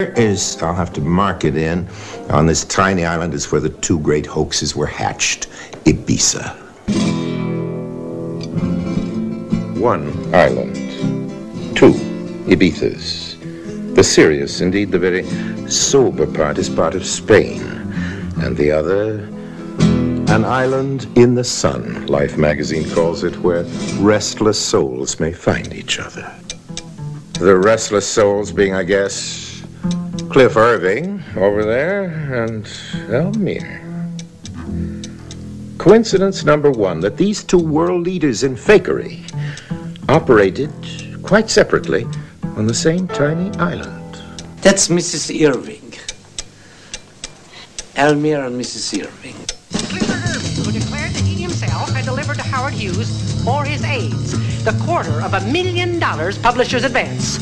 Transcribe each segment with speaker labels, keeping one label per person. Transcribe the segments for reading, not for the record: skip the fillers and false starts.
Speaker 1: I'll have to mark it in, on this tiny island is where the two great hoaxes were hatched. Ibiza. One island. Two Ibizas. The serious, indeed the very sober part is part of Spain. And the other, an island in the sun, Life magazine calls it, where restless souls may find each other. The restless souls being, I guess, Cliff Irving over there and Elmire. Coincidence number one, that these two world leaders in fakery operated quite separately on the same tiny island.
Speaker 2: That's Mrs. Irving. Elmire and Mrs. Irving.
Speaker 3: Cliff Irving, who declared that he himself had delivered to Howard Hughes for his aides the $250,000 publisher's advance,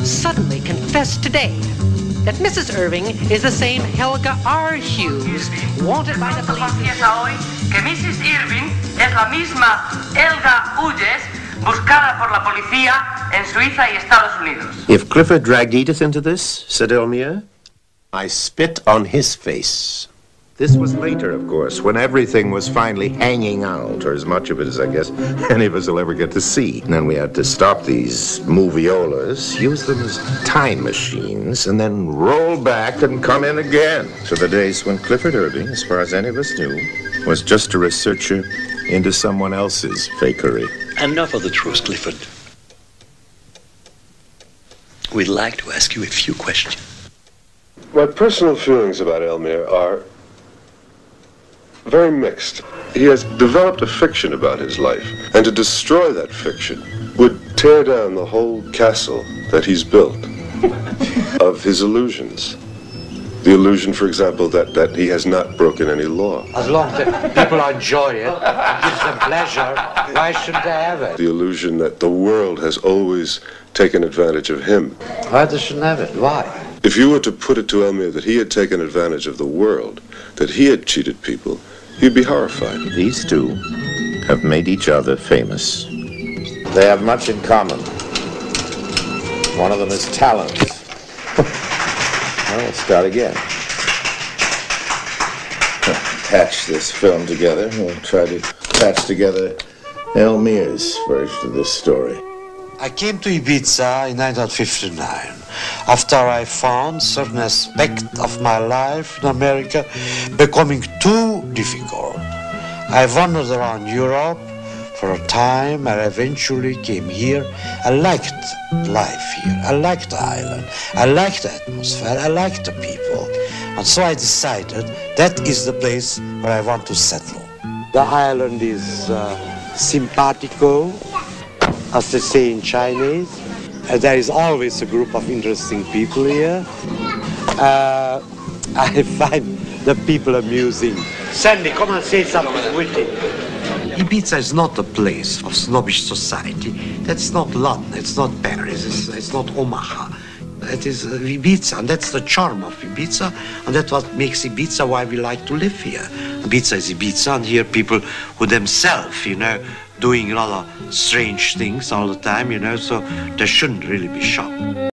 Speaker 3: suddenly confessed today that Mrs. Irving is the same Helga R. Hughes, wanted by the police.
Speaker 4: Confiesa hoy que Mrs. Irving es la misma Helga Hughes buscada por la policía en Suiza y Estados Unidos.
Speaker 1: If Clifford dragged Edith into this, said Elmire, I spit on his face. This was later, of course, when everything was finally hanging out, or as much of it as I guess any of us will ever get to see. And then we had to stop these moviolas, use them as time machines, and then roll back and come in again to the days when Clifford Irving, as far as any of us knew, was just a researcher into someone else's fakery.
Speaker 5: Enough of the truth, Clifford. We'd like to ask you a few questions.
Speaker 6: My personal feelings about Elmire are very mixed. He has developed a fiction about his life, and to destroy that fiction would tear down the whole castle that he's built of his illusions. The illusion, for example, that he has not broken any law.
Speaker 2: As long as people enjoy it, it gives them pleasure, why shouldn't they have it?
Speaker 6: The illusion that the world has always taken advantage of him.
Speaker 2: Why they shouldn't have it? Why?
Speaker 6: If you were to put it to Elmire that he had taken advantage of the world, that he had cheated people, he'd be horrified.
Speaker 1: These two have made each other famous. They have much in common. One of them is talent. Well, let's start again. Patch this film together. We'll try to patch together Elmire's version of this story.
Speaker 7: I came to Ibiza in 1959 after I found certain aspects of my life in America becoming too difficult. I wandered around Europe for a time and eventually came here. I liked life here. I liked the island. I liked the atmosphere. I liked the people. And so I decided that is the place where I want to settle. The island is simpatico, as they say in Chinese. There is always a group of interesting people here. I find the people amusing. Sandy, come and say something witty. Ibiza is not a place of snobbish society. That's not London, it's not Paris, it's not Omaha. It is Ibiza, and that's the charm of Ibiza, and that's what makes Ibiza why we like to live here. Ibiza is Ibiza, and here people who themselves, doing a lot of strange things all the time, so they shouldn't really be shocked.